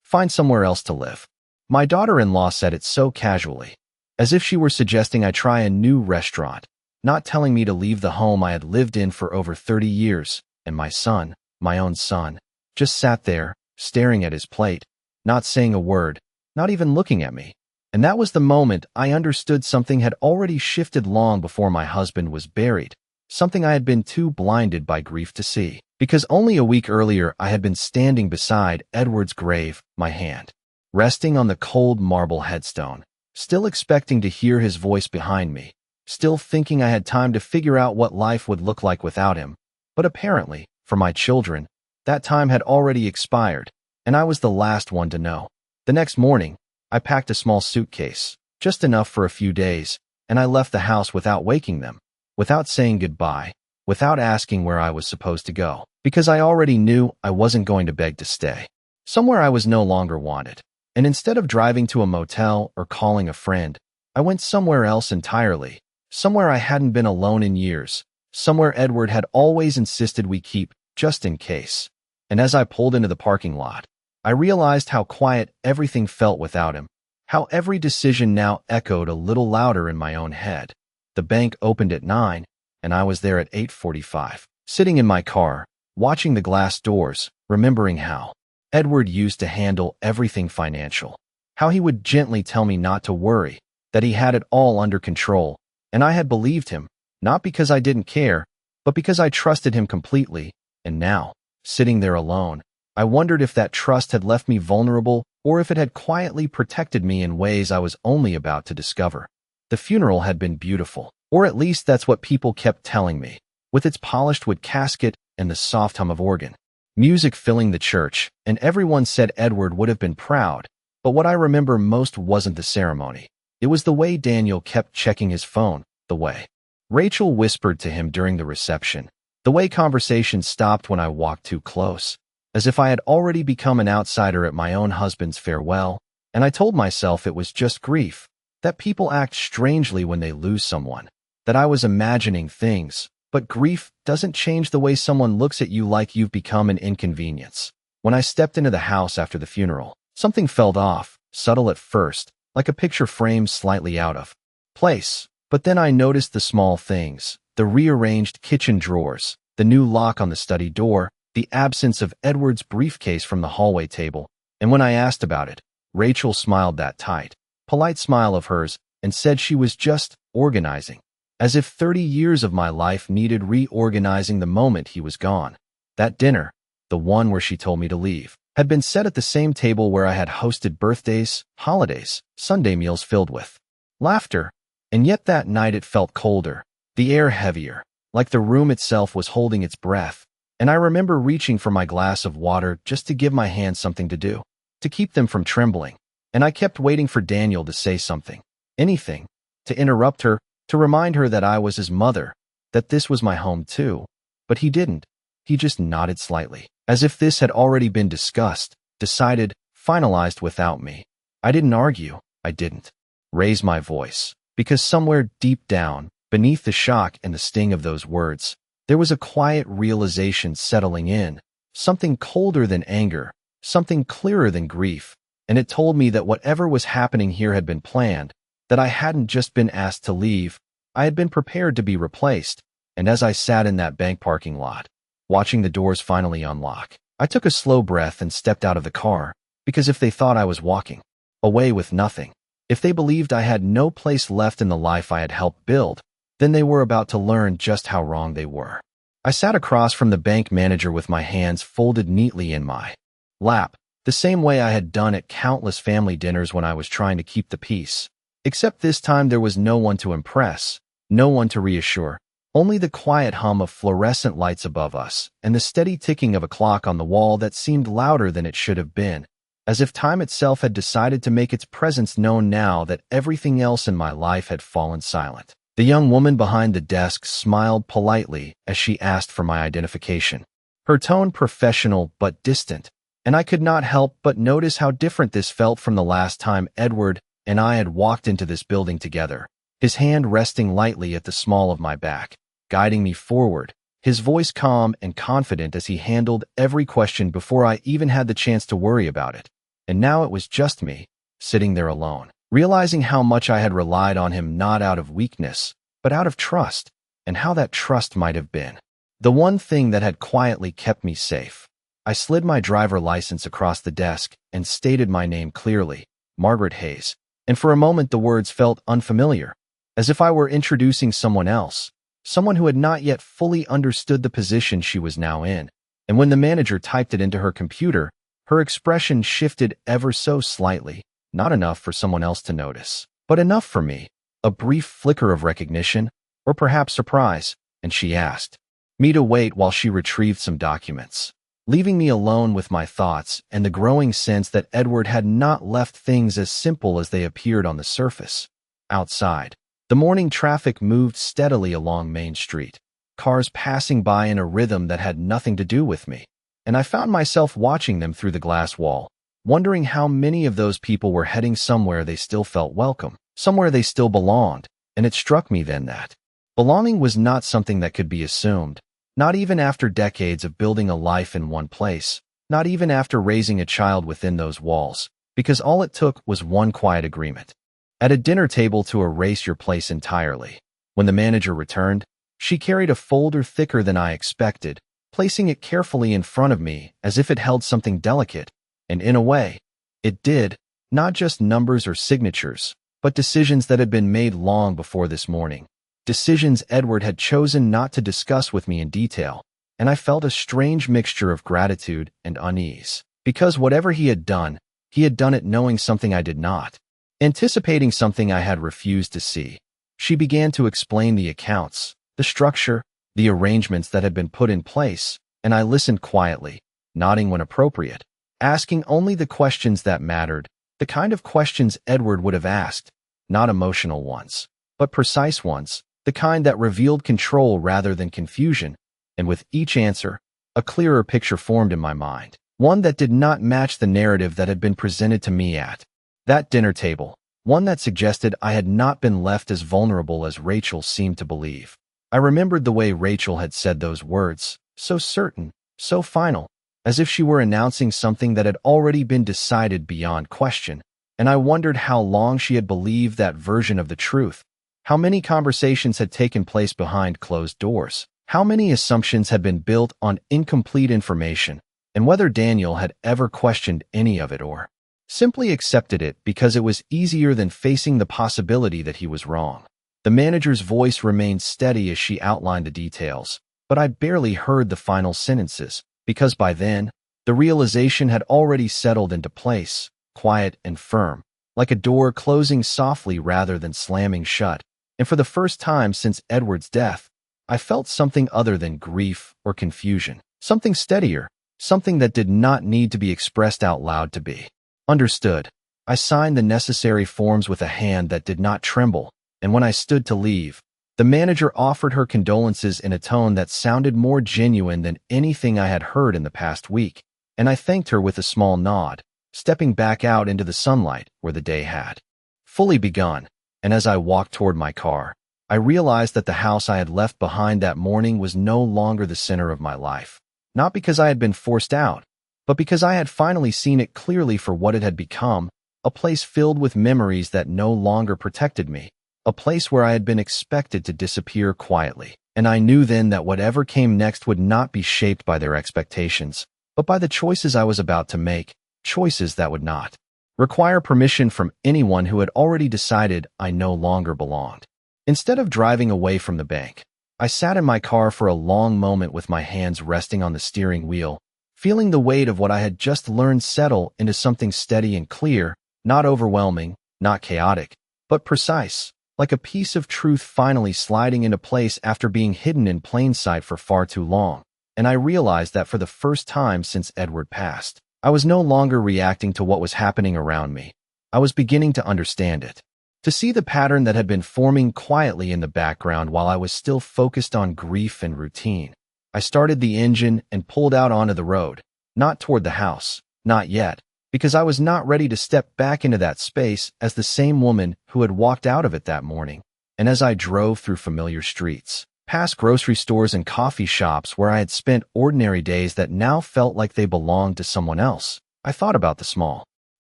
find somewhere else to live. My daughter-in-law said it so casually, as if she were suggesting I try a new restaurant, not telling me to leave the home I had lived in for over 30 years, and my son, my own son, just sat there, staring at his plate, not saying a word, not even looking at me. And that was the moment I understood something had already shifted long before my husband was buried, something I had been too blinded by grief to see. Because only a week earlier I had been standing beside Edward's grave, my hand resting on the cold marble headstone, still expecting to hear his voice behind me, still thinking I had time to figure out what life would look like without him. But apparently, for my children, that time had already expired, and I was the last one to know. The next morning, I packed a small suitcase, just enough for a few days, and I left the house without waking them, without saying goodbye, without asking where I was supposed to go, because I already knew I wasn't going to beg to stay somewhere I was no longer wanted. And instead of driving to a motel or calling a friend, I went somewhere else entirely, somewhere I hadn't been alone in years, somewhere Edward had always insisted we keep, just in case. And as I pulled into the parking lot, I realized how quiet everything felt without him, how every decision now echoed a little louder in my own head. The bank opened at 9, and I was there at 8:45, sitting in my car, watching the glass doors, remembering how Edward used to handle everything financial, how he would gently tell me not to worry, that he had it all under control, and I had believed him, not because I didn't care, but because I trusted him completely. And now, sitting there alone, I wondered if that trust had left me vulnerable or if it had quietly protected me in ways I was only about to discover. The funeral had been beautiful, or at least that's what people kept telling me, with its polished wood casket and the soft hum of organ music filling the church, and everyone said Edward would have been proud. But what I remember most wasn't the ceremony. It was the way Daniel kept checking his phone, the way Rachel whispered to him during the reception, the way conversation stopped when I walked too close, as if I had already become an outsider at my own husband's farewell. And I told myself it was just grief, that people act strangely when they lose someone, that I was imagining things. But grief doesn't change the way someone looks at you, like you've become an inconvenience. When I stepped into the house after the funeral, something felt off, subtle at first, like a picture framed slightly out of place. But then I noticed the small things, the rearranged kitchen drawers, the new lock on the study door, the absence of Edward's briefcase from the hallway table. And when I asked about it, Rachel smiled that tight, polite smile of hers and said she was just organizing. As if 30 years of my life needed reorganizing the moment he was gone. That dinner, the one where she told me to leave, had been set at the same table where I had hosted birthdays, holidays, Sunday meals filled with laughter. And yet that night it felt colder, the air heavier, like the room itself was holding its breath. And I remember reaching for my glass of water just to give my hands something to do, to keep them from trembling. And I kept waiting for Daniel to say something, anything, to interrupt her, to remind her that I was his mother, that this was my home too. But he didn't. He just nodded slightly, as if this had already been discussed, decided, finalized without me. I didn't argue. I didn't raise my voice, because somewhere deep down, beneath the shock and the sting of those words, there was a quiet realization settling in, something colder than anger, something clearer than grief, and it told me that whatever was happening here had been planned, that I hadn't just been asked to leave, I had been prepared to be replaced. And as I sat in that bank parking lot, watching the doors finally unlock, I took a slow breath and stepped out of the car, because if they thought I was walking away with nothing, if they believed I had no place left in the life I had helped build, then they were about to learn just how wrong they were. I sat across from the bank manager with my hands folded neatly in my lap, the same way I had done at countless family dinners when I was trying to keep the peace. Except this time there was no one to impress, no one to reassure, only the quiet hum of fluorescent lights above us and the steady ticking of a clock on the wall that seemed louder than it should have been, as if time itself had decided to make its presence known now that everything else in my life had fallen silent. The young woman behind the desk smiled politely as she asked for my identification, her tone professional but distant, and I could not help but notice how different this felt from the last time Edward and I had walked into this building together, his hand resting lightly at the small of my back, guiding me forward, his voice calm and confident as he handled every question before I even had the chance to worry about it. and now it was just me, sitting there alone, realizing how much I had relied on him not out of weakness, but out of trust, and how that trust might have been the one thing that had quietly kept me safe. I slid my driver license across the desk and stated my name clearly, Margaret Hayes, and for a moment the words felt unfamiliar, as if I were introducing someone else, someone who had not yet fully understood the position she was now in. And when the manager typed it into her computer, her expression shifted ever so slightly, not enough for someone else to notice, but enough for me, a brief flicker of recognition, or perhaps surprise, and she asked me to wait while she retrieved some documents, leaving me alone with my thoughts and the growing sense that Edward had not left things as simple as they appeared on the surface. Outside, the morning traffic moved steadily along Main Street, cars passing by in a rhythm that had nothing to do with me, and I found myself watching them through the glass wall, wondering how many of those people were heading somewhere they still felt welcome, somewhere they still belonged, and it struck me then that belonging was not something that could be assumed, not even after decades of building a life in one place, not even after raising a child within those walls, because all it took was one quiet agreement at a dinner table to erase your place entirely. When the manager returned, she carried a folder thicker than I expected, placing it carefully in front of me as if it held something delicate, and in a way, it did, not just numbers or signatures, but decisions that had been made long before this morning. Decisions Edward had chosen not to discuss with me in detail, and I felt a strange mixture of gratitude and unease, because whatever he had done it knowing something I did not, anticipating something I had refused to see. She began to explain the accounts, the structure, the arrangements that had been put in place, and I listened quietly, nodding when appropriate, asking only the questions that mattered, the kind of questions Edward would have asked, not emotional ones, but precise ones, the kind that revealed control rather than confusion, and with each answer, a clearer picture formed in my mind, one that did not match the narrative that had been presented to me at that dinner table, one that suggested I had not been left as vulnerable as Rachel seemed to believe. I remembered the way Rachel had said those words, so certain, so final, as if she were announcing something that had already been decided beyond question, and I wondered how long she had believed that version of the truth. How many conversations had taken place behind closed doors? How many assumptions had been built on incomplete information? And whether Daniel had ever questioned any of it or simply accepted it because it was easier than facing the possibility that he was wrong. The manager's voice remained steady as she outlined the details, but I barely heard the final sentences, because by then, the realization had already settled into place, quiet and firm, like a door closing softly rather than slamming shut. And for the first time since Edward's death, I felt something other than grief or confusion, something steadier, something that did not need to be expressed out loud to be understood. I signed the necessary forms with a hand that did not tremble, and when I stood to leave, the manager offered her condolences in a tone that sounded more genuine than anything I had heard in the past week, and I thanked her with a small nod, stepping back out into the sunlight where the day had fully begun. And as I walked toward my car, I realized that the house I had left behind that morning was no longer the center of my life, not because I had been forced out, but because I had finally seen it clearly for what it had become, a place filled with memories that no longer protected me, a place where I had been expected to disappear quietly. And I knew then that whatever came next would not be shaped by their expectations, but by the choices I was about to make, choices that would not require permission from anyone who had already decided I no longer belonged. Instead of driving away from the bank, I sat in my car for a long moment with my hands resting on the steering wheel, feeling the weight of what I had just learned settle into something steady and clear, not overwhelming, not chaotic, but precise, like a piece of truth finally sliding into place after being hidden in plain sight for far too long. And I realized that for the first time since Edward passed, I was no longer reacting to what was happening around me. I was beginning to understand it, to see the pattern that had been forming quietly in the background while I was still focused on grief and routine. I started the engine and pulled out onto the road, not toward the house, not yet, because I was not ready to step back into that space as the same woman who had walked out of it that morning. And as I drove through familiar streets, past grocery stores and coffee shops where I had spent ordinary days that now felt like they belonged to someone else, I thought about the small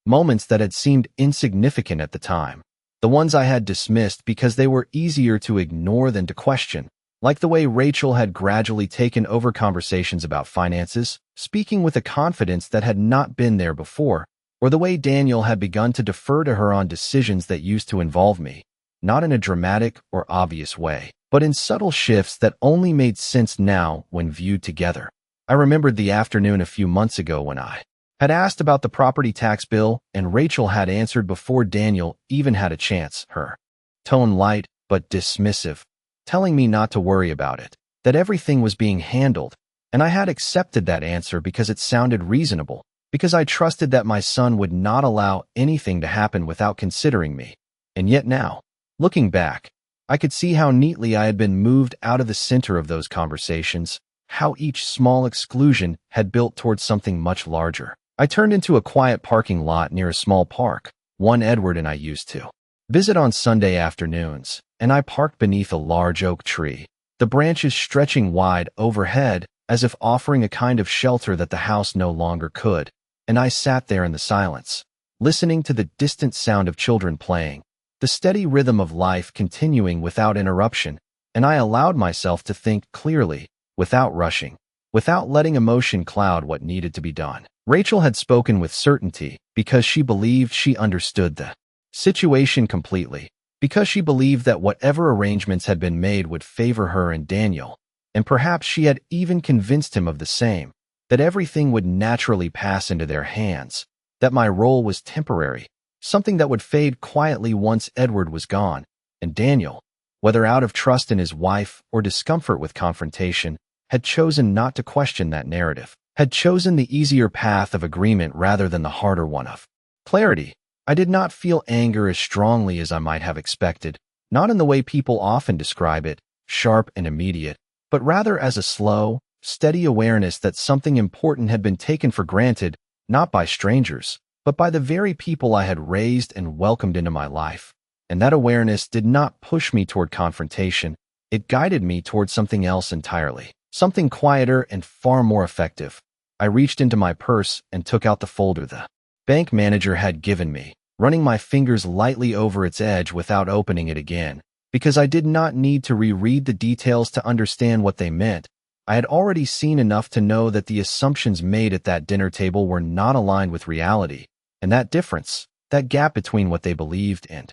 moments that had seemed insignificant at the time, the ones I had dismissed because they were easier to ignore than to question, like the way Rachel had gradually taken over conversations about finances, speaking with a confidence that had not been there before, or the way Daniel had begun to defer to her on decisions that used to involve me, not in a dramatic or obvious way, but in subtle shifts that only made sense now when viewed together. I remembered the afternoon a few months ago when I had asked about the property tax bill, and Rachel had answered before Daniel even had a chance, her tone light but dismissive, telling me not to worry about it, that everything was being handled, and I had accepted that answer because it sounded reasonable, because I trusted that my son would not allow anything to happen without considering me. And yet now, looking back, I could see how neatly I had been moved out of the center of those conversations, how each small exclusion had built towards something much larger. I turned into a quiet parking lot near a small park, one Edward and I used to visit on Sunday afternoons, and I parked beneath a large oak tree, the branches stretching wide overhead as if offering a kind of shelter that the house no longer could, and I sat there in the silence, listening to the distant sound of children playing, the steady rhythm of life continuing without interruption, and I allowed myself to think clearly, without rushing, without letting emotion cloud what needed to be done. Rachel had spoken with certainty because she believed she understood the situation completely, because she believed that whatever arrangements had been made would favor her and Daniel, and perhaps she had even convinced him of the same, that everything would naturally pass into their hands, that my role was temporary, something that would fade quietly once Edward was gone, and Daniel, whether out of trust in his wife or discomfort with confrontation, had chosen not to question that narrative, had chosen the easier path of agreement rather than the harder one of clarity. I did not feel anger as strongly as I might have expected, not in the way people often describe it, sharp and immediate, but rather as a slow, steady awareness that something important had been taken for granted, not by strangers, but by the very people I had raised and welcomed into my life. And that awareness did not push me toward confrontation, it guided me toward something else entirely, something quieter and far more effective. I reached into my purse and took out the folder the bank manager had given me, running my fingers lightly over its edge without opening it again, because I did not need to reread the details to understand what they meant. I had already seen enough to know that the assumptions made at that dinner table were not aligned with reality, and that difference, that gap between what they believed and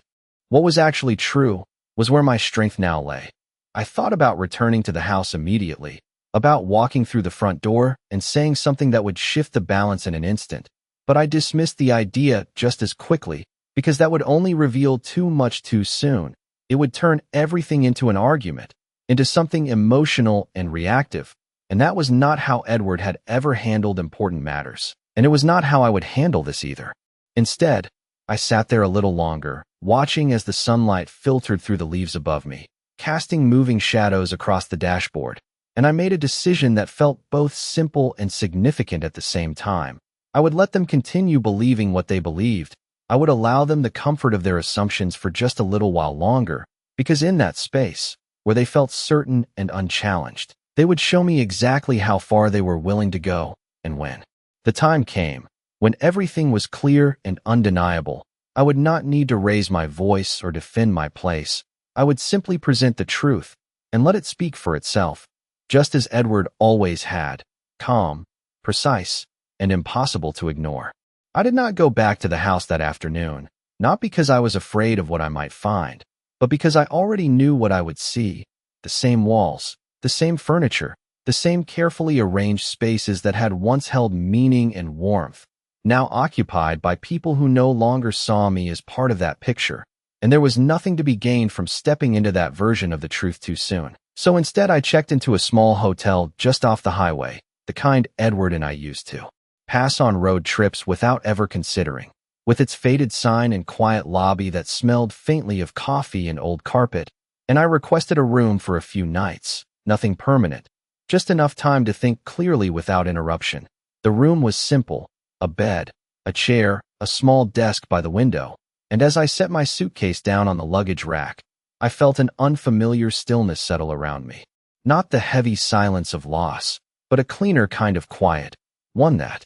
what was actually true, was where my strength now lay. I thought about returning to the house immediately, about walking through the front door and saying something that would shift the balance in an instant, but I dismissed the idea just as quickly because that would only reveal too much too soon. It would turn everything into an argument, into something emotional and reactive, and that was not how Edward had ever handled important matters, and it was not how I would handle this either. Instead, I sat there a little longer, watching as the sunlight filtered through the leaves above me, casting moving shadows across the dashboard, and I made a decision that felt both simple and significant at the same time. I would let them continue believing what they believed. I would allow them the comfort of their assumptions for just a little while longer, because in that space, where they felt certain and unchallenged, they would show me exactly how far they were willing to go, and when the time came, when everything was clear and undeniable, I would not need to raise my voice or defend my place. I would simply present the truth and let it speak for itself, just as Edward always had, calm, precise, and impossible to ignore. I did not go back to the house that afternoon, not because I was afraid of what I might find, but because I already knew what I would see: the same walls, the same furniture, the same carefully arranged spaces that had once held meaning and warmth, now occupied by people who no longer saw me as part of that picture, and there was nothing to be gained from stepping into that version of the truth too soon. So instead I checked into a small hotel just off the highway, the kind Edward and I used to pass on road trips without ever considering, with its faded sign and quiet lobby that smelled faintly of coffee and old carpet, and I requested a room for a few nights, nothing permanent, just enough time to think clearly without interruption. The room was simple: a bed, a chair, a small desk by the window, and as I set my suitcase down on the luggage rack, I felt an unfamiliar stillness settle around me. Not the heavy silence of loss, but a cleaner kind of quiet, one that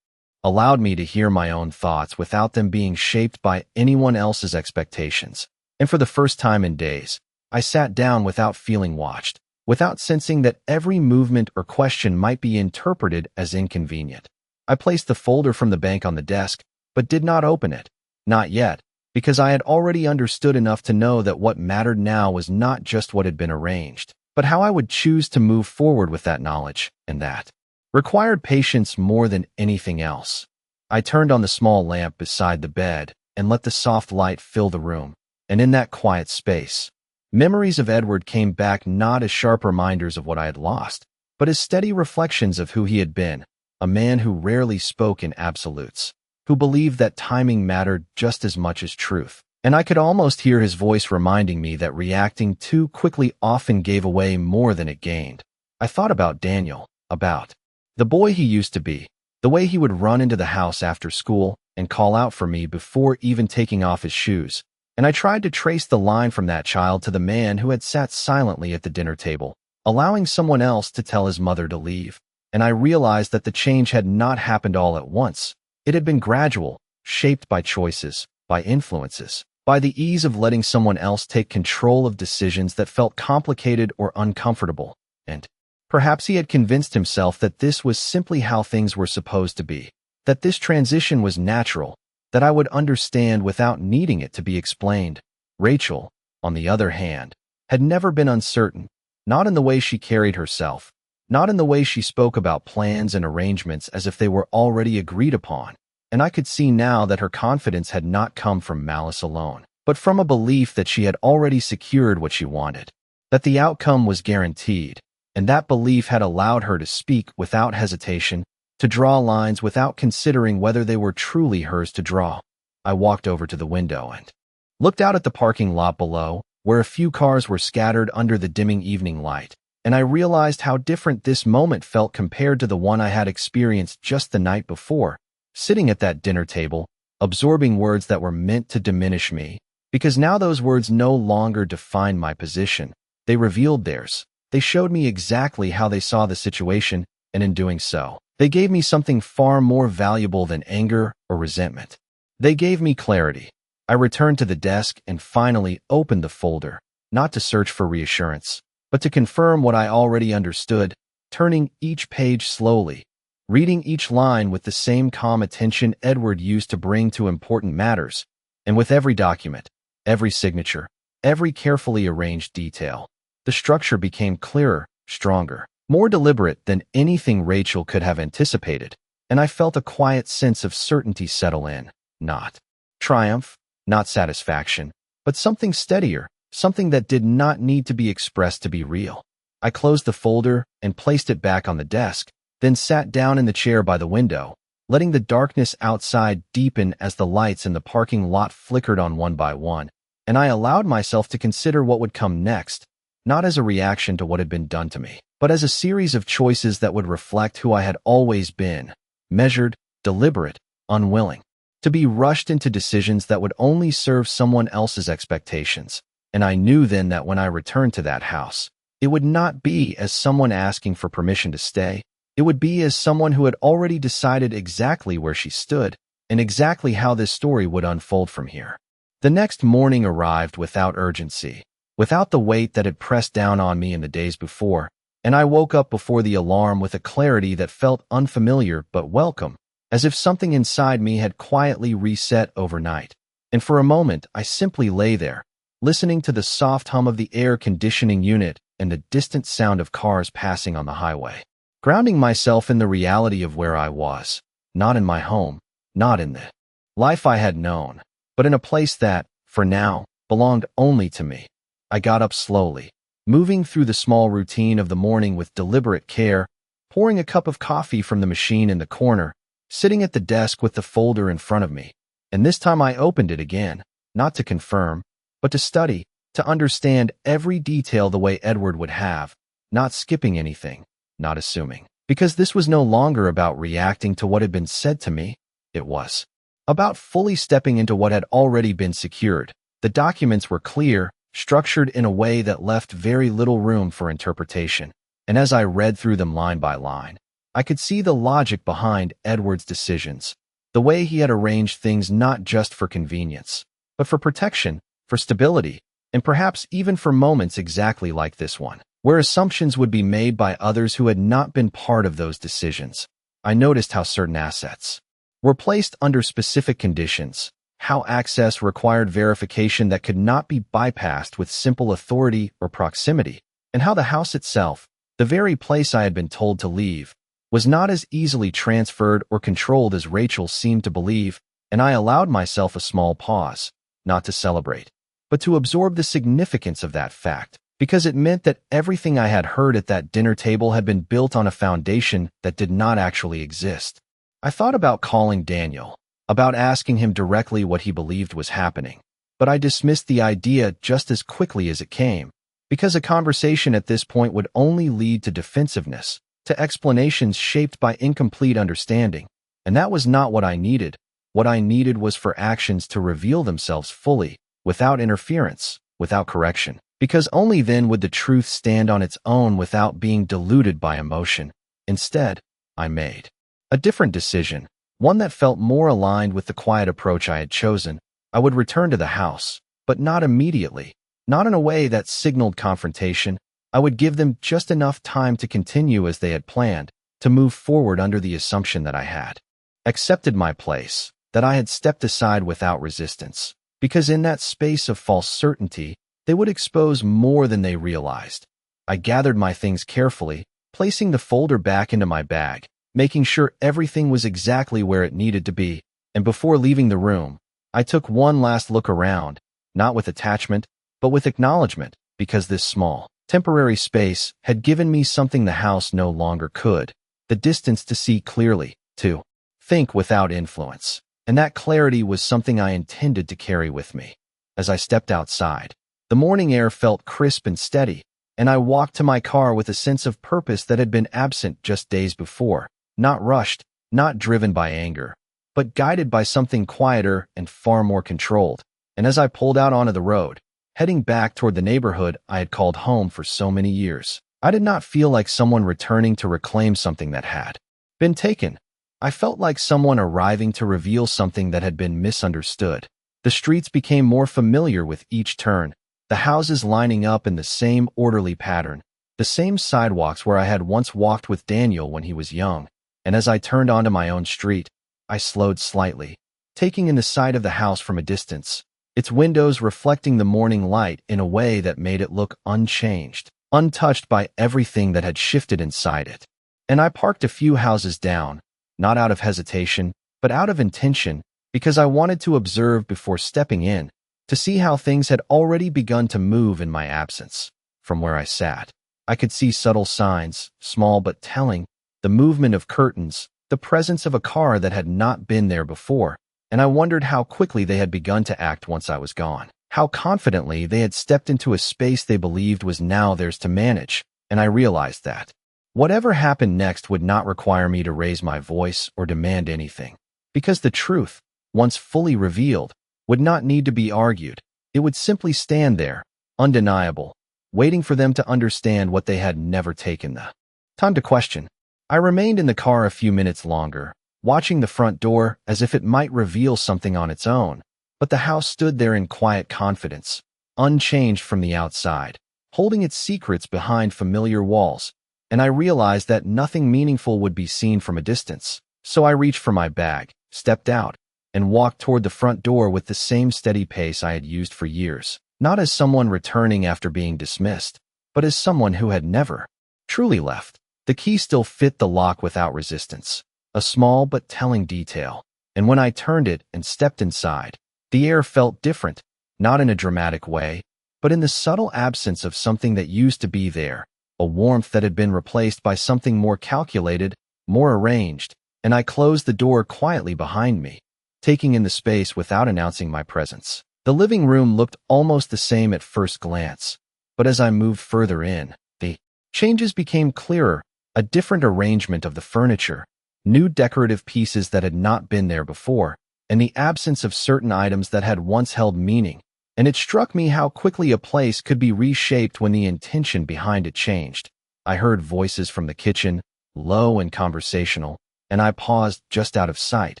allowed me to hear my own thoughts without them being shaped by anyone else's expectations. And for the first time in days, I sat down without feeling watched, without sensing that every movement or question might be interpreted as inconvenient. I placed the folder from the bank on the desk, but did not open it. Not yet, because I had already understood enough to know that what mattered now was not just what had been arranged, but how I would choose to move forward with that knowledge, and that required patience more than anything else. I turned on the small lamp beside the bed and let the soft light fill the room, and in that quiet space, memories of Edward came back not as sharp reminders of what I had lost, but as steady reflections of who he had been, a man who rarely spoke in absolutes, who believed that timing mattered just as much as truth. And I could almost hear his voice reminding me that reacting too quickly often gave away more than it gained. I thought about Daniel, about the boy he used to be, the way he would run into the house after school and call out for me before even taking off his shoes. And I tried to trace the line from that child to the man who had sat silently at the dinner table, allowing someone else to tell his mother to leave. And I realized that the change had not happened all at once. It had been gradual, shaped by choices, by influences, by the ease of letting someone else take control of decisions that felt complicated or uncomfortable. And perhaps he had convinced himself that this was simply how things were supposed to be, that this transition was natural, that I would understand without needing it to be explained. Rachel, on the other hand, had never been uncertain, not in the way she carried herself, not in the way she spoke about plans and arrangements as if they were already agreed upon. And I could see now that her confidence had not come from malice alone, but from a belief that she had already secured what she wanted, that the outcome was guaranteed, and that belief had allowed her to speak without hesitation, to draw lines without considering whether they were truly hers to draw. I walked over to the window and looked out at the parking lot below, where a few cars were scattered under the dimming evening light, and I realized how different this moment felt compared to the one I had experienced just the night before, sitting at that dinner table, absorbing words that were meant to diminish me, because now those words no longer defined my position. They revealed theirs. They showed me exactly how they saw the situation, and in doing so, they gave me something far more valuable than anger or resentment. They gave me clarity. I returned to the desk and finally opened the folder, not to search for reassurance, but to confirm what I already understood, turning each page slowly, reading each line with the same calm attention Edward used to bring to important matters, and with every document, every signature, every carefully arranged detail, the structure became clearer, stronger, more deliberate than anything Rachel could have anticipated, and I felt a quiet sense of certainty settle in, not triumph, not satisfaction, but something steadier, something that did not need to be expressed to be real. I closed the folder and placed it back on the desk, then sat down in the chair by the window, letting the darkness outside deepen as the lights in the parking lot flickered on one by one, and I allowed myself to consider what would come next, not as a reaction to what had been done to me, but as a series of choices that would reflect who I had always been, measured, deliberate, unwilling to be rushed into decisions that would only serve someone else's expectations. And I knew then that when I returned to that house, it would not be as someone asking for permission to stay. It would be as someone who had already decided exactly where she stood and exactly how this story would unfold from here. The next morning arrived without urgency, without the weight that had pressed down on me in the days before, and I woke up before the alarm with a clarity that felt unfamiliar but welcome, as if something inside me had quietly reset overnight. And for a moment, I simply lay there, listening to the soft hum of the air conditioning unit and the distant sound of cars passing on the highway, grounding myself in the reality of where I was, not in my home, not in the life I had known, but in a place that, for now, belonged only to me. I got up slowly, moving through the small routine of the morning with deliberate care, pouring a cup of coffee from the machine in the corner, sitting at the desk with the folder in front of me. And this time I opened it again, not to confirm, but to study, to understand every detail the way Edward would have, not skipping anything, not assuming. Because this was no longer about reacting to what had been said to me, it was about fully stepping into what had already been secured. The documents were clear, structured in a way that left very little room for interpretation, and as I read through them line by line, I could see the logic behind Edward's decisions, the way he had arranged things not just for convenience, but for protection, for stability, and perhaps even for moments exactly like this one, where assumptions would be made by others who had not been part of those decisions. I noticed how certain assets were placed under specific conditions, how access required verification that could not be bypassed with simple authority or proximity, and how the house itself, the very place I had been told to leave, was not as easily transferred or controlled as Rachel seemed to believe, and I allowed myself a small pause, not to celebrate, but to absorb the significance of that fact, because it meant that everything I had heard at that dinner table had been built on a foundation that did not actually exist. I thought about calling Daniel, about asking him directly what he believed was happening, but I dismissed the idea just as quickly as it came, because a conversation at this point would only lead to defensiveness, to explanations shaped by incomplete understanding, and that was not what I needed. What I needed was for actions to reveal themselves fully, without interference, without correction, because only then would the truth stand on its own without being diluted by emotion. Instead, I made a different decision, one that felt more aligned with the quiet approach I had chosen. I would return to the house, but not immediately, not in a way that signaled confrontation. I would give them just enough time to continue as they had planned, to move forward under the assumption that I had accepted my place, that I had stepped aside without resistance, because in that space of false certainty, they would expose more than they realized. I gathered my things carefully, placing the folder back into my bag, making sure everything was exactly where it needed to be, and before leaving the room, I took one last look around, not with attachment, but with acknowledgement, because this small, temporary space had given me something the house no longer could, the distance to see clearly, to think without influence, and that clarity was something I intended to carry with me. As I stepped outside, the morning air felt crisp and steady, and I walked to my car with a sense of purpose that had been absent just days before, not rushed, not driven by anger, but guided by something quieter and far more controlled. And as I pulled out onto the road, heading back toward the neighborhood I had called home for so many years, I did not feel like someone returning to reclaim something that had been taken. I felt like someone arriving to reveal something that had been misunderstood. The streets became more familiar with each turn, the houses lining up in the same orderly pattern, the same sidewalks where I had once walked with Daniel when he was young. And as I turned onto my own street, I slowed slightly, taking in the sight of the house from a distance, its windows reflecting the morning light in a way that made it look unchanged, untouched by everything that had shifted inside it. And I parked a few houses down, not out of hesitation, but out of intention, because I wanted to observe before stepping in, to see how things had already begun to move in my absence. From where I sat, I could see subtle signs, small but telling, the movement of curtains, the presence of a car that had not been there before, and I wondered how quickly they had begun to act once I was gone, how confidently they had stepped into a space they believed was now theirs to manage, and I realized that whatever happened next would not require me to raise my voice or demand anything, because the truth, once fully revealed, would not need to be argued. It would simply stand there, undeniable, waiting for them to understand what they had never taken the time to question. I remained in the car a few minutes longer, watching the front door as if it might reveal something on its own, but the house stood there in quiet confidence, unchanged from the outside, holding its secrets behind familiar walls, and I realized that nothing meaningful would be seen from a distance. So I reached for my bag, stepped out, and walked toward the front door with the same steady pace I had used for years, not as someone returning after being dismissed, but as someone who had never truly left. The key still fit the lock without resistance, a small but telling detail, and when I turned it and stepped inside, the air felt different, not in a dramatic way, but in the subtle absence of something that used to be there, a warmth that had been replaced by something more calculated, more arranged, and I closed the door quietly behind me, taking in the space without announcing my presence. The living room looked almost the same at first glance, but as I moved further in, the changes became clearer, a different arrangement of the furniture, new decorative pieces that had not been there before, and the absence of certain items that had once held meaning. And it struck me how quickly a place could be reshaped when the intention behind it changed. I heard voices from the kitchen, low and conversational, and I paused just out of sight,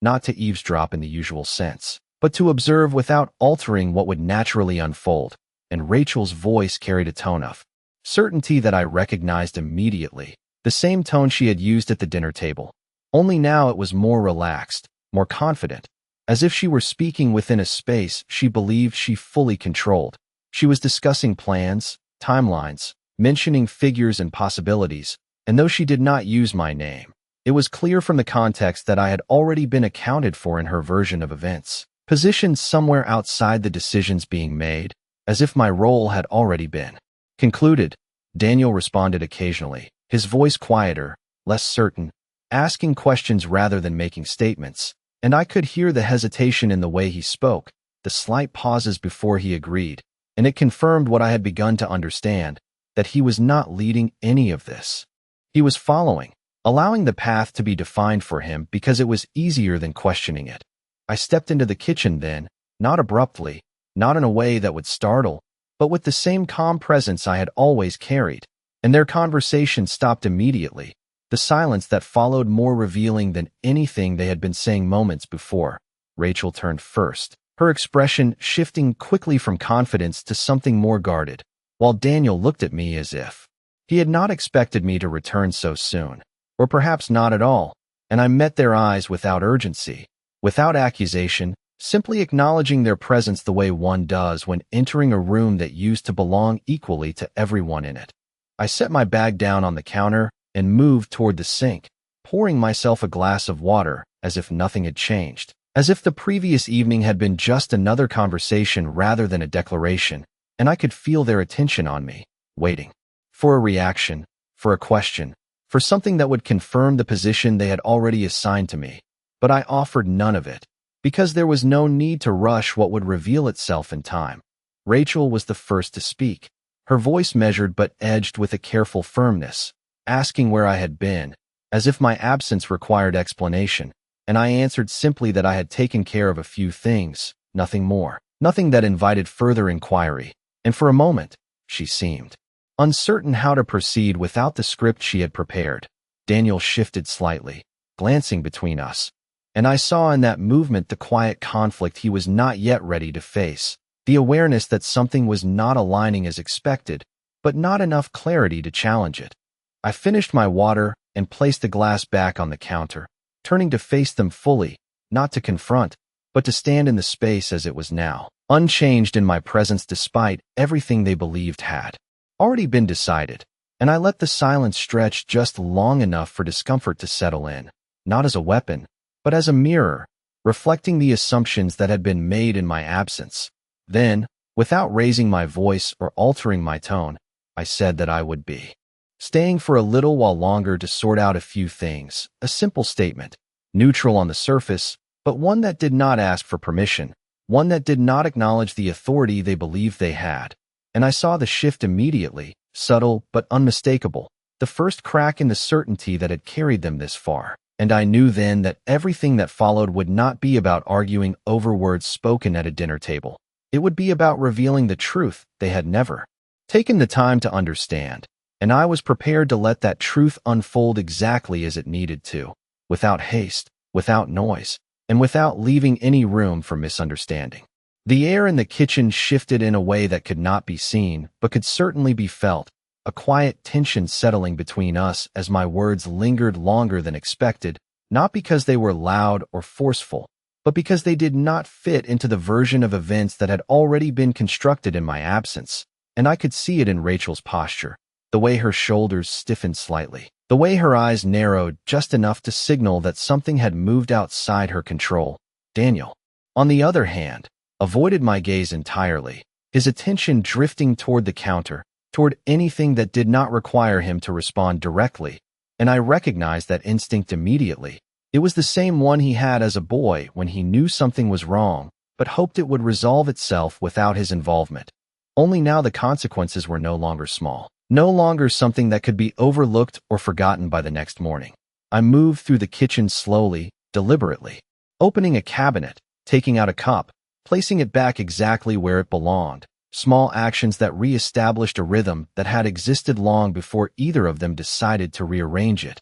not to eavesdrop in the usual sense, but to observe without altering what would naturally unfold, and Rachel's voice carried a tone of certainty that I recognized immediately, the same tone she had used at the dinner table. Only now it was more relaxed, more confident, as if she were speaking within a space she believed she fully controlled. She was discussing plans, timelines, mentioning figures and possibilities, and though she did not use my name, it was clear from the context that I had already been accounted for in her version of events, positioned somewhere outside the decisions being made, as if my role had already been concluded. Daniel responded occasionally, his voice quieter, less certain, asking questions rather than making statements, and I could hear the hesitation in the way he spoke, the slight pauses before he agreed, and it confirmed what I had begun to understand, that he was not leading any of this. He was following, allowing the path to be defined for him because it was easier than questioning it. I stepped into the kitchen then, not abruptly, not in a way that would startle, but with the same calm presence I had always carried, and their conversation stopped immediately, the silence that followed more revealing than anything they had been saying moments before. Rachel turned first, her expression shifting quickly from confidence to something more guarded, while Daniel looked at me as if he had not expected me to return so soon, or perhaps not at all, and I met their eyes without urgency, without accusation, simply acknowledging their presence the way one does when entering a room that used to belong equally to everyone in it. I set my bag down on the counter and moved toward the sink, pouring myself a glass of water as if nothing had changed, as if the previous evening had been just another conversation rather than a declaration, and I could feel their attention on me, waiting for a reaction, for a question, for something that would confirm the position they had already assigned to me. But I offered none of it, because there was no need to rush what would reveal itself in time. Rachel was the first to speak, her voice measured but edged with a careful firmness, asking where I had been, as if my absence required explanation, and I answered simply that I had taken care of a few things, nothing more, nothing that invited further inquiry, and for a moment, she seemed uncertain how to proceed without the script she had prepared. Daniel shifted slightly, glancing between us, and I saw in that movement the quiet conflict he was not yet ready to face, the awareness that something was not aligning as expected, but not enough clarity to challenge it. I finished my water and placed the glass back on the counter, turning to face them fully, not to confront, but to stand in the space as it was now, unchanged in my presence despite everything they believed had already been decided, and I let the silence stretch just long enough for discomfort to settle in, not as a weapon, but as a mirror, reflecting the assumptions that had been made in my absence. Then, without raising my voice or altering my tone, I said that I would be staying for a little while longer to sort out a few things, a simple statement, neutral on the surface, but one that did not ask for permission, one that did not acknowledge the authority they believed they had. And I saw the shift immediately, subtle but unmistakable, the first crack in the certainty that had carried them this far. And I knew then that everything that followed would not be about arguing over words spoken at a dinner table. It would be about revealing the truth they had never taken the time to understand, and I was prepared to let that truth unfold exactly as it needed to, without haste, without noise, and without leaving any room for misunderstanding. The air in the kitchen shifted in a way that could not be seen, but could certainly be felt, a quiet tension settling between us as my words lingered longer than expected, not because they were loud or forceful, but because they did not fit into the version of events that had already been constructed in my absence, and I could see it in Rachel's posture, the way her shoulders stiffened slightly, the way her eyes narrowed just enough to signal that something had moved outside her control. Daniel, on the other hand, avoided my gaze entirely, his attention drifting toward the counter, toward anything that did not require him to respond directly, and I recognized that instinct immediately. It was the same one he had as a boy when he knew something was wrong, but hoped it would resolve itself without his involvement. Only now the consequences were no longer small, no longer something that could be overlooked or forgotten by the next morning. I moved through the kitchen slowly, deliberately, opening a cabinet, taking out a cup, placing it back exactly where it belonged, small actions that re-established a rhythm that had existed long before either of them decided to rearrange it.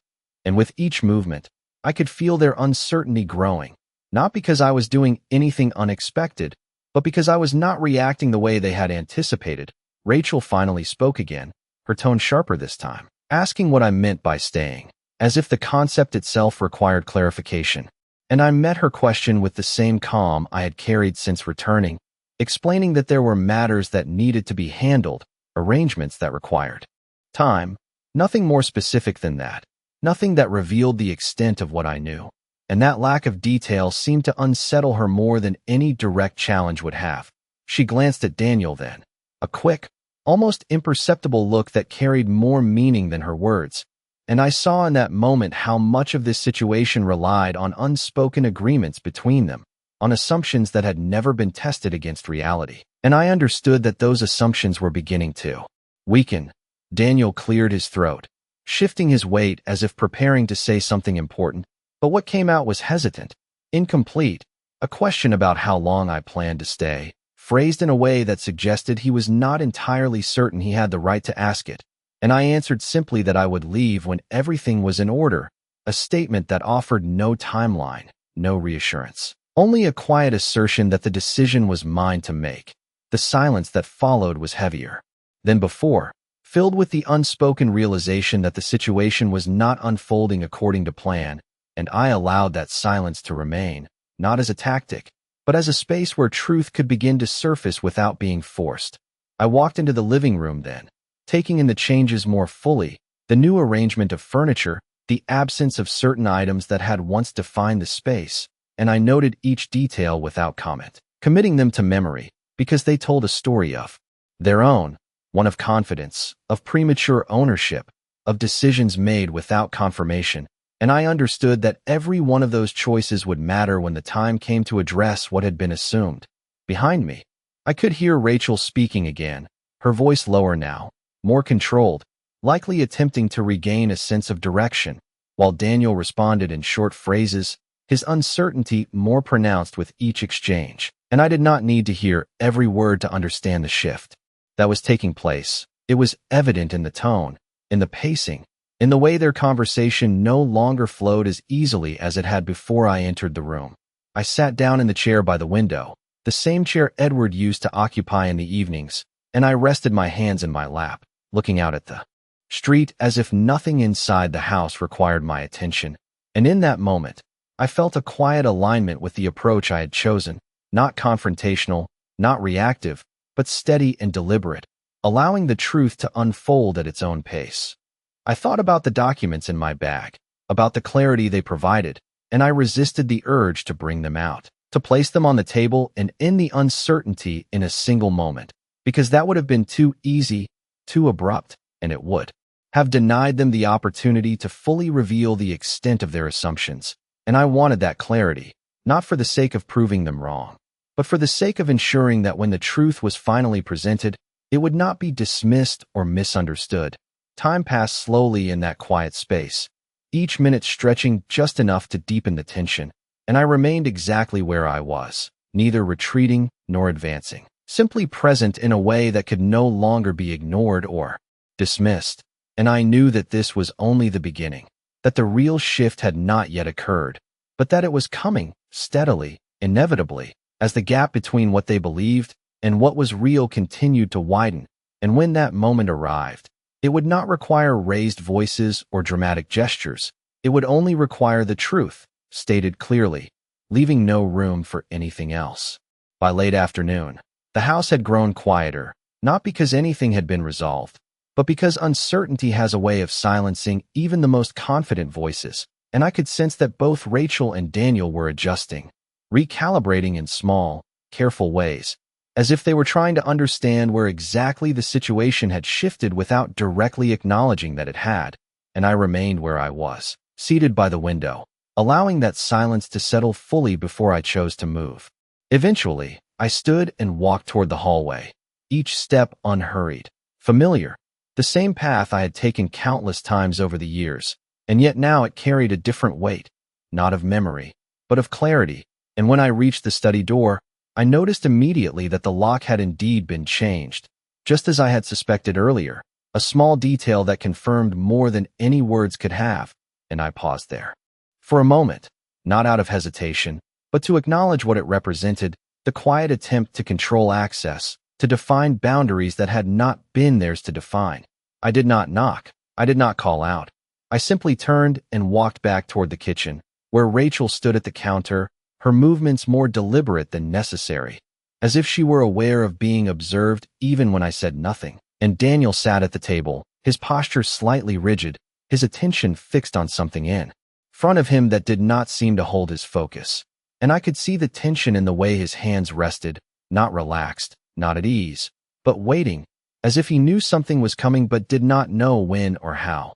and with each movement, I could feel their uncertainty growing, not because I was doing anything unexpected, but because I was not reacting the way they had anticipated. Rachel finally spoke again, her tone sharper this time, asking what I meant by staying, as if the concept itself required clarification. And I met her question with the same calm I had carried since returning, explaining that there were matters that needed to be handled, arrangements that required time, nothing more specific than that, nothing that revealed the extent of what I knew. And that lack of detail seemed to unsettle her more than any direct challenge would have. She glanced at Daniel then, a quick, almost imperceptible look that carried more meaning than her words. And I saw in that moment how much of this situation relied on unspoken agreements between them, on assumptions that had never been tested against reality. And I understood that those assumptions were beginning to weaken. Daniel cleared his throat, shifting his weight as if preparing to say something important, but what came out was hesitant, incomplete, a question about how long I planned to stay, phrased in a way that suggested he was not entirely certain he had the right to ask it. And I answered simply that I would leave when everything was in order, a statement that offered no timeline, no reassurance, only a quiet assertion that the decision was mine to make. The silence that followed was heavier than before, filled with the unspoken realization that the situation was not unfolding according to plan, and I allowed that silence to remain, not as a tactic, but as a space where truth could begin to surface without being forced. I walked into the living room then, taking in the changes more fully, the new arrangement of furniture, the absence of certain items that had once defined the space, and I noted each detail without comment, committing them to memory, because they told a story of their own, one of confidence, of premature ownership, of decisions made without confirmation, and I understood that every one of those choices would matter when the time came to address what had been assumed. Behind me, I could hear Rachel speaking again, her voice lower now, more controlled, likely attempting to regain a sense of direction, while Daniel responded in short phrases, his uncertainty more pronounced with each exchange, and I did not need to hear every word to understand the shift that was taking place. It was evident in the tone, in the pacing, in the way their conversation no longer flowed as easily as it had before I entered the room. I sat down in the chair by the window, the same chair Edward used to occupy in the evenings, and I rested my hands in my lap, looking out at the street as if nothing inside the house required my attention. And in that moment, I felt a quiet alignment with the approach I had chosen, not confrontational, not reactive, but steady and deliberate, allowing the truth to unfold at its own pace. I thought about the documents in my bag, about the clarity they provided, and I resisted the urge to bring them out, to place them on the table and end the uncertainty in a single moment, because that would have been too easy, too abrupt, and it would have denied them the opportunity to fully reveal the extent of their assumptions. And I wanted that clarity, not for the sake of proving them wrong, but for the sake of ensuring that when the truth was finally presented, it would not be dismissed or misunderstood. Time passed slowly in that quiet space, each minute stretching just enough to deepen the tension, and I remained exactly where I was, neither retreating nor advancing, simply present in a way that could no longer be ignored or dismissed. And I knew that this was only the beginning, that the real shift had not yet occurred, but that it was coming, steadily, inevitably, as the gap between what they believed and what was real continued to widen. And when that moment arrived, it would not require raised voices or dramatic gestures. It would only require the truth, stated clearly, leaving no room for anything else. By late afternoon, the house had grown quieter, not because anything had been resolved, but because uncertainty has a way of silencing even the most confident voices, and I could sense that both Rachel and Daniel were adjusting, recalibrating in small, careful ways, as if they were trying to understand where exactly the situation had shifted without directly acknowledging that it had. And I remained where I was, seated by the window, allowing that silence to settle fully before I chose to move. Eventually, I stood and walked toward the hallway, each step unhurried, familiar, the same path I had taken countless times over the years, and yet now it carried a different weight, not of memory, but of clarity. And when I reached the study door, I noticed immediately that the lock had indeed been changed, just as I had suspected earlier, a small detail that confirmed more than any words could have. and I paused there. For a moment, not out of hesitation, but to acknowledge what it represented, the quiet attempt to control access, to define boundaries that had not been theirs to define. I did not knock. I did not call out. I simply turned and walked back toward the kitchen, where Rachel stood at the counter, her movements more deliberate than necessary, as if she were aware of being observed even when I said nothing. And Daniel sat at the table, his posture slightly rigid, his attention fixed on something in front of him that did not seem to hold his focus. And I could see the tension in the way his hands rested, not relaxed, not at ease, but waiting, as if he knew something was coming but did not know when or how.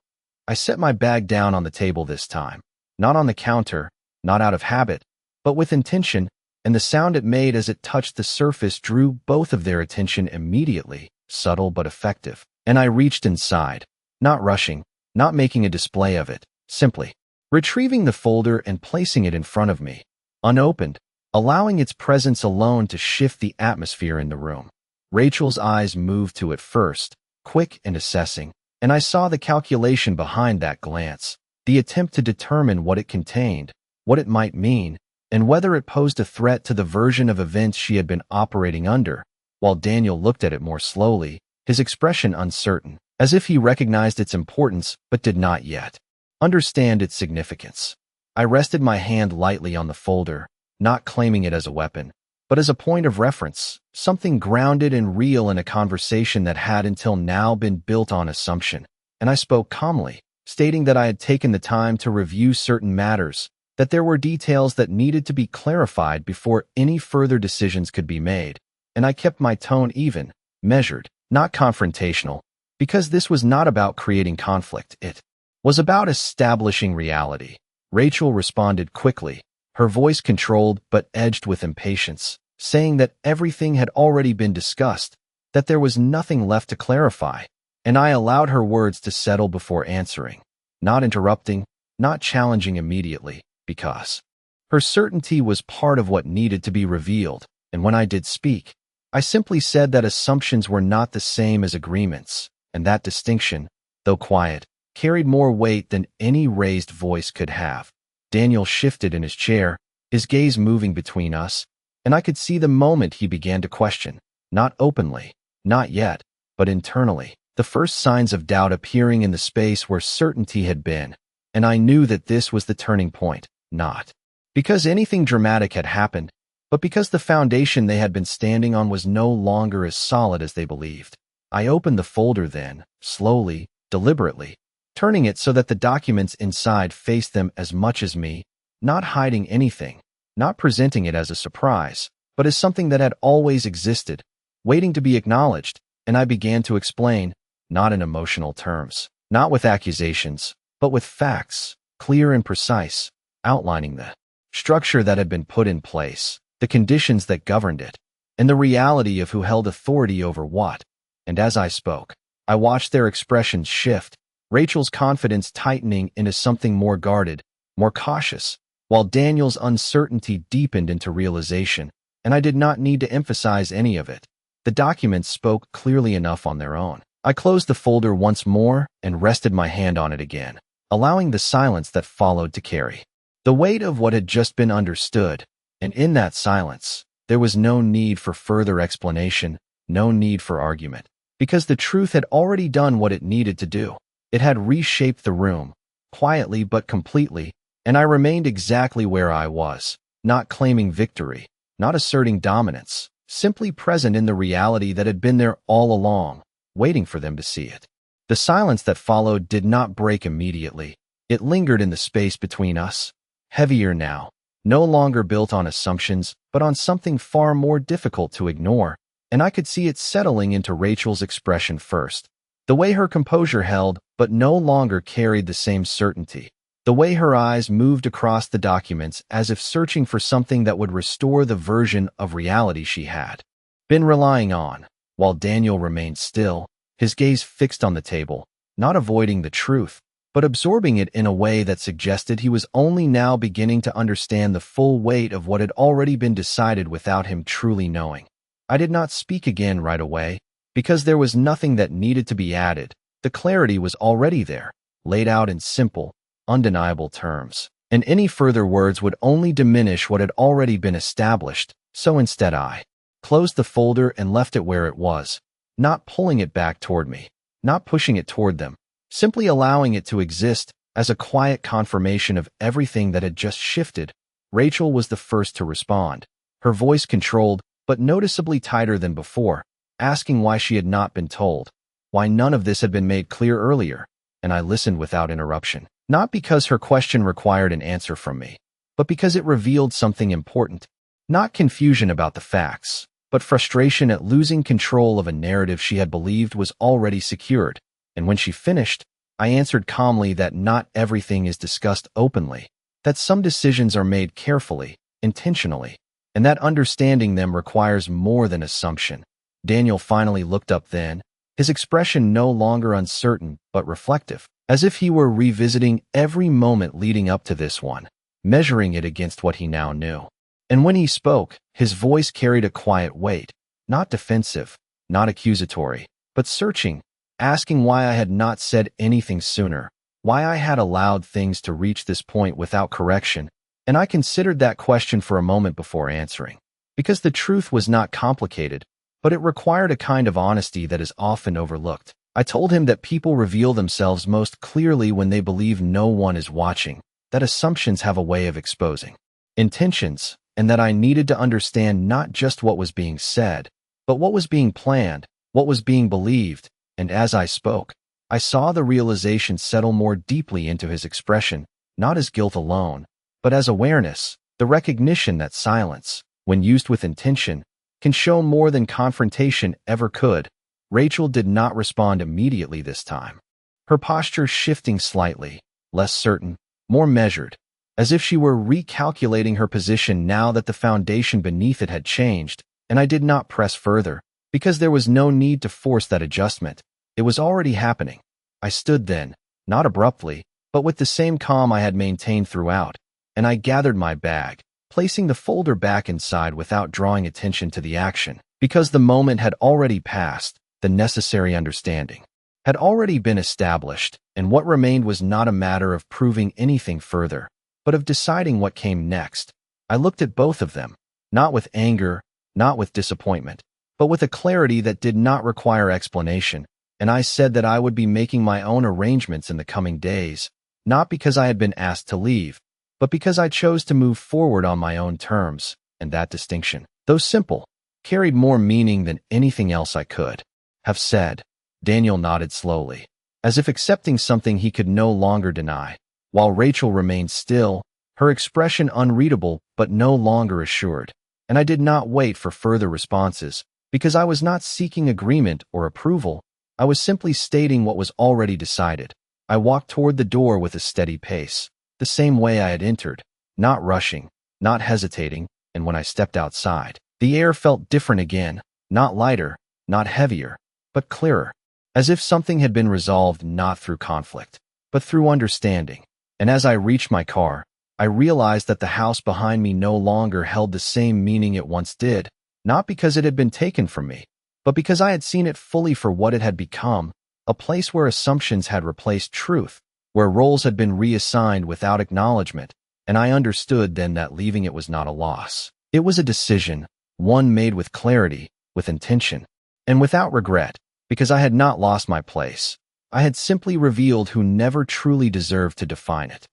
I set my bag down on the table this time, not on the counter, not out of habit, but with intention, and the sound it made as it touched the surface drew both of their attention immediately, subtle but effective. And I reached inside, not rushing, not making a display of it, simply retrieving the folder and placing it in front of me, unopened, allowing its presence alone to shift the atmosphere in the room. Rachel's eyes moved to it first, quick and assessing, and I saw the calculation behind that glance, the attempt to determine what it contained, what it might mean, and whether it posed a threat to the version of events she had been operating under, while Daniel looked at it more slowly, his expression uncertain, as if he recognized its importance but did not yet understand its significance. I rested my hand lightly on the folder, not claiming it as a weapon, but as a point of reference, something grounded and real in a conversation that had until now been built on assumption. And I spoke calmly, stating that I had taken the time to review certain matters, that there were details that needed to be clarified before any further decisions could be made. And I kept my tone even, measured, not confrontational, because this was not about creating conflict. It was about establishing reality. Rachel responded quickly, her voice controlled but edged with impatience, saying that everything had already been discussed, that there was nothing left to clarify, and I allowed her words to settle before answering, not interrupting, not challenging immediately, because her certainty was part of what needed to be revealed, and when I did speak, I simply said that assumptions were not the same as agreements, and that distinction, though quiet, carried more weight than any raised voice could have. Daniel shifted in his chair, his gaze moving between us, and I could see the moment he began to question, not openly, not yet, but internally, the first signs of doubt appearing in the space where certainty had been, and I knew that this was the turning point, not because anything dramatic had happened, but because the foundation they had been standing on was no longer as solid as they believed. I opened the folder then, slowly, deliberately, turning it so that the documents inside faced them as much as me, not hiding anything, not presenting it as a surprise, but as something that had always existed, waiting to be acknowledged, and I began to explain, not in emotional terms, not with accusations, but with facts, clear and precise, outlining the structure that had been put in place, the conditions that governed it, and the reality of who held authority over what. And as I spoke, I watched their expressions shift, Rachel's confidence tightening into something more guarded, more cautious, while Daniel's uncertainty deepened into realization, and I did not need to emphasize any of it. The documents spoke clearly enough on their own. I closed the folder once more and rested my hand on it again, allowing the silence that followed to carry the weight of what had just been understood, and in that silence, there was no need for further explanation, no need for argument, because the truth had already done what it needed to do. It had reshaped the room, quietly but completely, and I remained exactly where I was, not claiming victory, not asserting dominance, simply present in the reality that had been there all along, waiting for them to see it. The silence that followed did not break immediately. It lingered in the space between us, heavier now, no longer built on assumptions, but on something far more difficult to ignore, and I could see it settling into Rachel's expression first. The way her composure held, but no longer carried the same certainty. The way her eyes moved across the documents as if searching for something that would restore the version of reality she had been relying on, while Daniel remained still, his gaze fixed on the table, not avoiding the truth, but absorbing it in a way that suggested he was only now beginning to understand the full weight of what had already been decided without him truly knowing. I did not speak again right away, because there was nothing that needed to be added. The clarity was already there, laid out in simple, undeniable terms, and any further words would only diminish what had already been established, so instead I closed the folder and left it where it was, not pulling it back toward me, not pushing it toward them, simply allowing it to exist as a quiet confirmation of everything that had just shifted. Rachel was the first to respond, her voice controlled but noticeably tighter than before, asking why she had not been told, why none of this had been made clear earlier, and I listened without interruption. Not because her question required an answer from me, but because it revealed something important. Not confusion about the facts, but frustration at losing control of a narrative she had believed was already secured. And when she finished, I answered calmly that not everything is discussed openly, that some decisions are made carefully, intentionally, and that understanding them requires more than assumption. Daniel finally looked up then, his expression no longer uncertain but reflective, as if he were revisiting every moment leading up to this one, measuring it against what he now knew. And when he spoke, his voice carried a quiet weight, not defensive, not accusatory, but searching, asking why I had not said anything sooner, why I had allowed things to reach this point without correction. And I considered that question for a moment before answering, because the truth was not complicated, but it required a kind of honesty that is often overlooked. I told him that people reveal themselves most clearly when they believe no one is watching, that assumptions have a way of exposing intentions, and that I needed to understand not just what was being said, but what was being planned, what was being believed. And as I spoke, I saw the realization settle more deeply into his expression, not as guilt alone, but as awareness, the recognition that silence, when used with intention, can show more than confrontation ever could. Rachel did not respond immediately this time, her posture shifting slightly, less certain, more measured, as if she were recalculating her position now that the foundation beneath it had changed. And I did not press further, because there was no need to force that adjustment. It was already happening. I stood then, not abruptly, but with the same calm I had maintained throughout, and I gathered my bag, placing the folder back inside without drawing attention to the action, because the moment had already passed. The necessary understanding had already been established, and what remained was not a matter of proving anything further, but of deciding what came next. I looked at both of them, not with anger, not with disappointment, but with a clarity that did not require explanation, and I said that I would be making my own arrangements in the coming days, not because I had been asked to leave, but because I chose to move forward on my own terms, and that distinction, though simple, carried more meaning than anything else I could have said. Daniel nodded slowly, as if accepting something he could no longer deny, while Rachel remained still, her expression unreadable but no longer assured. And I did not wait for further responses, because I was not seeking agreement or approval. I was simply stating what was already decided. I walked toward the door with a steady pace, the same way I had entered, not rushing, not hesitating, and when I stepped outside, the air felt different again, not lighter, not heavier, but clearer, as if something had been resolved not through conflict, but through understanding. And as I reached my car, I realized that the house behind me no longer held the same meaning it once did, not because it had been taken from me, but because I had seen it fully for what it had become, a place where assumptions had replaced truth, where roles had been reassigned without acknowledgement, and I understood then that leaving it was not a loss. It was a decision, one made with clarity, with intention, and without regret, because I had not lost my place. I had simply revealed who never truly deserved to define it.